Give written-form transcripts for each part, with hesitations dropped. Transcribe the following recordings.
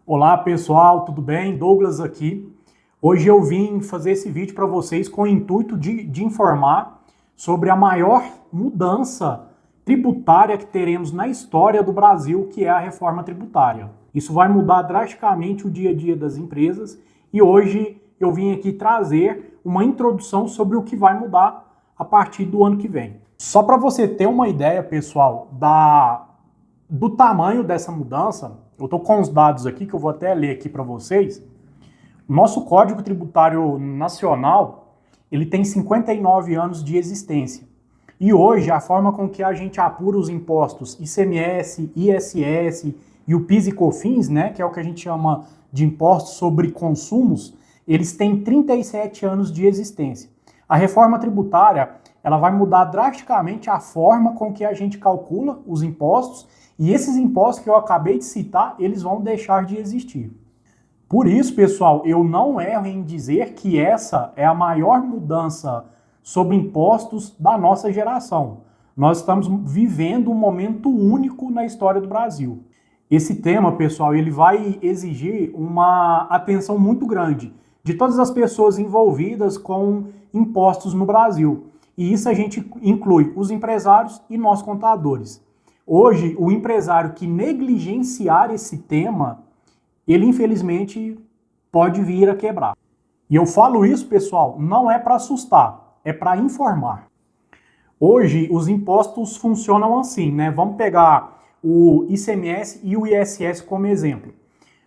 Olá pessoal, tudo bem? Douglas aqui. Hoje eu vim fazer esse vídeo para vocês com o intuito de informar sobre a maior mudança tributária que teremos na história do Brasil, que é a reforma tributária. Isso vai mudar drasticamente o dia a dia das empresas e hoje eu vim aqui trazer uma introdução sobre o que vai mudar a partir do ano que vem. Só para você ter uma ideia, pessoal, do tamanho dessa mudança, eu estou com os dados aqui que eu vou até ler aqui para vocês. O nosso Código Tributário Nacional, ele tem 59 anos de existência. E hoje, a forma com que a gente apura os impostos ICMS, ISS e o PIS e COFINS, né, que é o que a gente chama de impostos sobre consumos, eles têm 37 anos de existência. A reforma tributária, ela vai mudar drasticamente a forma com que a gente calcula os impostos, e esses impostos que eu acabei de citar, eles vão deixar de existir. Por isso, pessoal, eu não erro em dizer que essa é a maior mudança sobre impostos da nossa geração. Nós estamos vivendo um momento único na história do Brasil. Esse tema, pessoal, ele vai exigir uma atenção muito grande de todas as pessoas envolvidas com impostos no Brasil. E isso a gente inclui os empresários e nós contadores. Hoje, o empresário que negligenciar esse tema, ele infelizmente pode vir a quebrar. E eu falo isso, pessoal, não é para assustar, é para informar. Hoje, os impostos funcionam assim, né? Vamos pegar o ICMS e o ISS como exemplo.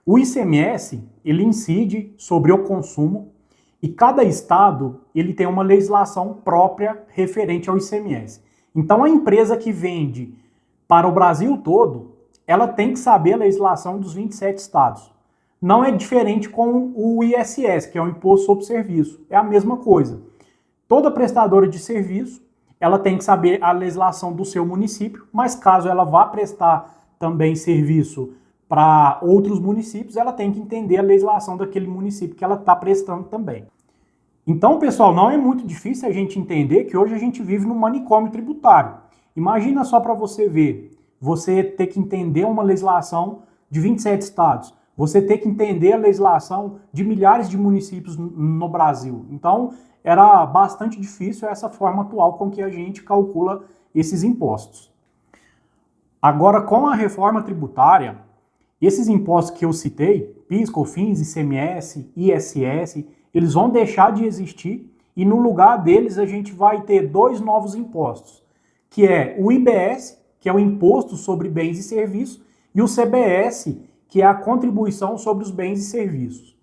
O ICMS, ele incide sobre o consumo e cada estado, ele tem uma legislação própria referente ao ICMS. Então, a empresa que vende para o Brasil todo, ela tem que saber a legislação dos 27 estados. Não é diferente com o ISS, que é o Imposto sobre Serviço. É a mesma coisa. Toda prestadora de serviço, ela tem que saber a legislação do seu município, mas caso ela vá prestar também serviço para outros municípios, ela tem que entender a legislação daquele município que ela está prestando também. Então, pessoal, não é muito difícil a gente entender que hoje a gente vive num manicômio tributário. Imagina só para você ver, você ter que entender uma legislação de 27 estados, você ter que entender a legislação de milhares de municípios no Brasil. Então, era bastante difícil essa forma atual com que a gente calcula esses impostos. Agora, com a reforma tributária, esses impostos que eu citei, PIS, COFINS, ICMS, ISS, eles vão deixar de existir e no lugar deles a gente vai ter dois novos impostos, que é o IBS, que é o Imposto sobre Bens e Serviços, e o CBS, que é a Contribuição sobre os Bens e Serviços.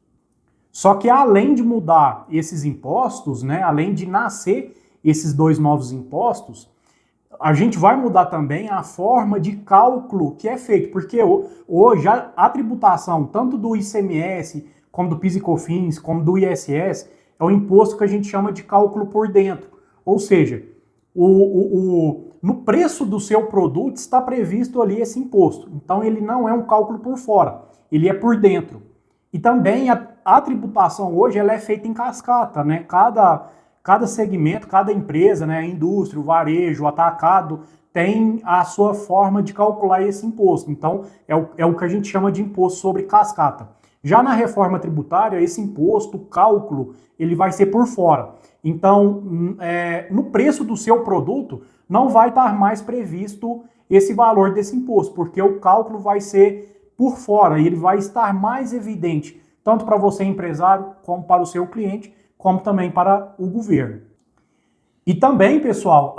Só que além de mudar esses impostos, né, além de nascer esses dois novos impostos, a gente vai mudar também a forma de cálculo que é feito, porque hoje a tributação, tanto do ICMS, como do PIS e COFINS, como do ISS, é o imposto que a gente chama de cálculo por dentro. Ou seja, no preço do seu produto está previsto ali esse imposto. Então ele não é um cálculo por fora, ele é por dentro. E também a tributação hoje ela é feita em cascata, né? Cada segmento, cada empresa, né? A indústria, o varejo, o atacado, tem a sua forma de calcular esse imposto. Então é o que a gente chama de imposto sobre cascata. Já na reforma tributária, esse imposto, o cálculo, ele vai ser por fora. Então, no preço do seu produto, não vai estar mais previsto esse valor desse imposto, porque o cálculo vai ser por fora e ele vai estar mais evidente, tanto para você, empresário, como para o seu cliente, como também para o governo. E também, pessoal,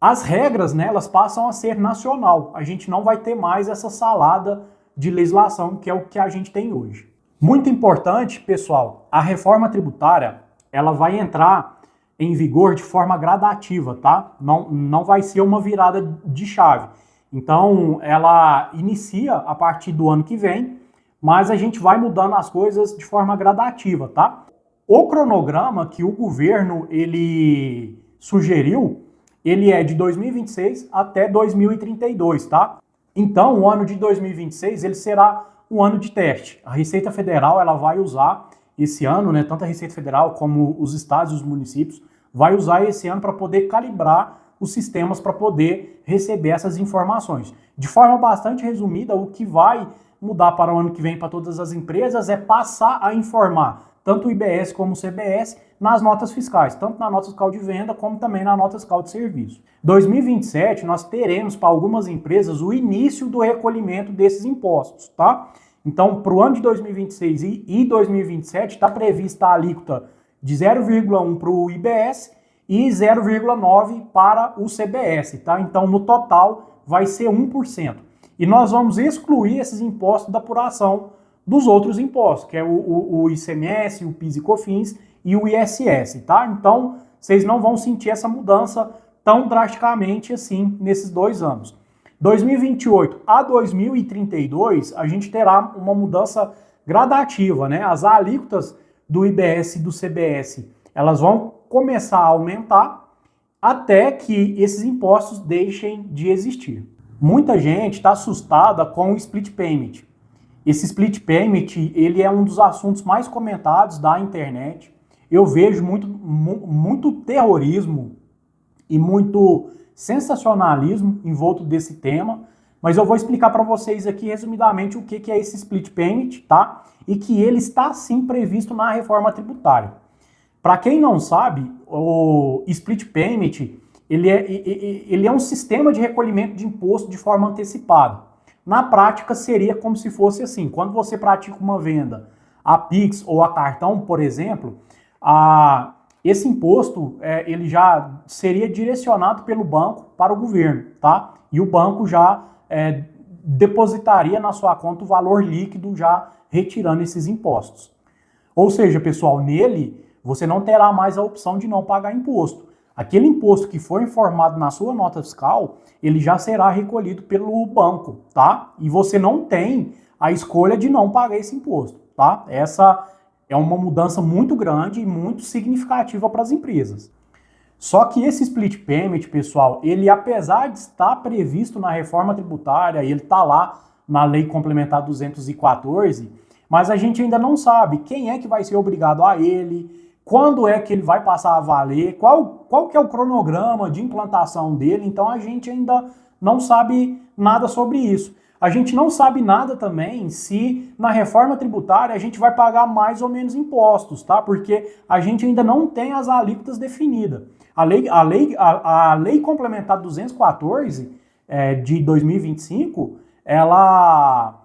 as regras, né, elas passam a ser nacional. A gente não vai ter mais essa salada de legislação, que é o que a gente tem hoje. Muito importante, pessoal, a reforma tributária, ela vai entrar em vigor de forma gradativa, tá? Não vai ser uma virada de chave. Então, ela inicia a partir do ano que vem, mas a gente vai mudando as coisas de forma gradativa, tá? O cronograma que o governo ele sugeriu, ele é de 2026 até 2032, tá? Então, o ano de 2026 ele será um ano de teste. A Receita Federal ela vai usar esse ano, né, tanto a Receita Federal como os estados e os municípios, vai usar esse ano para poder calibrar os sistemas para poder receber essas informações. De forma bastante resumida, o que vai mudar para o ano que vem para todas as empresas é passar a informar tanto o IBS como o CBS nas notas fiscais, tanto na nota fiscal de venda como também na nota fiscal de serviço. 2027 nós teremos para algumas empresas o início do recolhimento desses impostos, tá? Então, para o ano de 2026 e 2027 está prevista a alíquota de 0,1 para o IBS e 0,9 para o CBS, tá? Então, no total, vai ser 1%. E nós vamos excluir esses impostos da apuração dos outros impostos, que é o ICMS, o PIS e COFINS e o ISS, tá? Então, vocês não vão sentir essa mudança tão drasticamente assim nesses 2 anos. 2028 a 2032, a gente terá uma mudança gradativa, né? As alíquotas do IBS e do CBS, elas vão começar a aumentar até que esses impostos deixem de existir. Muita gente está assustada com o split payment. Esse split payment, ele é um dos assuntos mais comentados da internet. Eu vejo muito terrorismo e muito sensacionalismo envolto desse tema, mas eu vou explicar para vocês aqui resumidamente o que é esse split payment, tá? E que ele está sim previsto na reforma tributária. Para quem não sabe, o split payment ele é um sistema de recolhimento de imposto de forma antecipada. Na prática seria como se fosse assim, quando você pratica uma venda a Pix ou a cartão, por exemplo, esse imposto ele já seria direcionado pelo banco para o governo, tá? E o banco já depositaria na sua conta o valor líquido já retirando esses impostos. Ou seja, pessoal, nele você não terá mais a opção de não pagar imposto. Aquele imposto que for informado na sua nota fiscal, ele já será recolhido pelo banco, tá? E você não tem a escolha de não pagar esse imposto, tá? Essa é uma mudança muito grande e muito significativa para as empresas. Só que esse split payment, pessoal, ele apesar de estar previsto na reforma tributária, ele está lá na Lei Complementar 214, mas a gente ainda não sabe quem é que vai ser obrigado a ele, quando é que ele vai passar a valer, qual que é o cronograma de implantação dele, então a gente ainda não sabe nada sobre isso. A gente não sabe nada também se na reforma tributária a gente vai pagar mais ou menos impostos, tá? Porque a gente ainda não tem as alíquotas definidas. A lei Complementar 214 de 2025, ela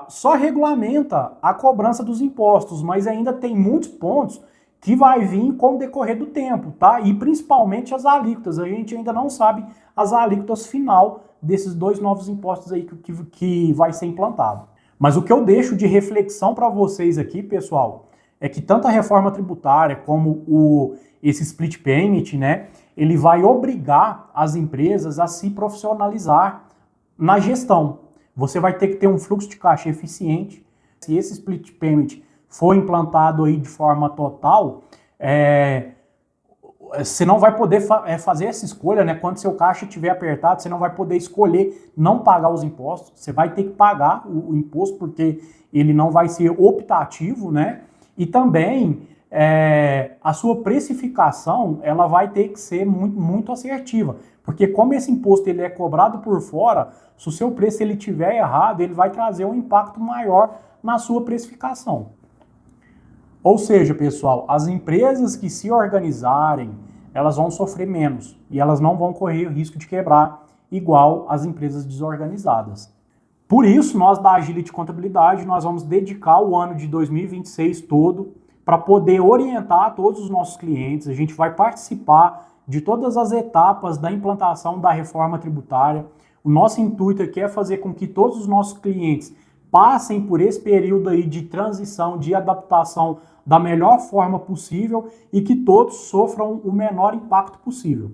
só regulamenta a cobrança dos impostos, mas ainda tem muitos pontos que vai vir com o decorrer do tempo, tá? E principalmente as alíquotas. A gente ainda não sabe as alíquotas final desses 2 novos impostos aí que vai ser implantado. Mas o que eu deixo de reflexão para vocês aqui, pessoal, é que tanto a reforma tributária como esse split payment, né, ele vai obrigar as empresas a se profissionalizar na gestão. Você vai ter que ter um fluxo de caixa eficiente. Se esse split payment for implantado aí de forma total, você não vai poder fazer essa escolha, né? Quando seu caixa estiver apertado, você não vai poder escolher não pagar os impostos. Você vai ter que pagar o imposto porque ele não vai ser optativo, né? E também a sua precificação ela vai ter que ser muito, muito assertiva, porque como esse imposto ele é cobrado por fora, se o seu preço ele estiver errado, ele vai trazer um impacto maior na sua precificação. Ou seja, pessoal, as empresas que se organizarem, elas vão sofrer menos e elas não vão correr o risco de quebrar igual as empresas desorganizadas. Por isso, nós da Agility Contabilidade, nós vamos dedicar o ano de 2026 todo para poder orientar todos os nossos clientes. A gente vai participar de todas as etapas da implantação da reforma tributária. O nosso intuito aqui é fazer com que todos os nossos clientes passem por esse período aí de transição, de adaptação da melhor forma possível e que todos sofram o menor impacto possível.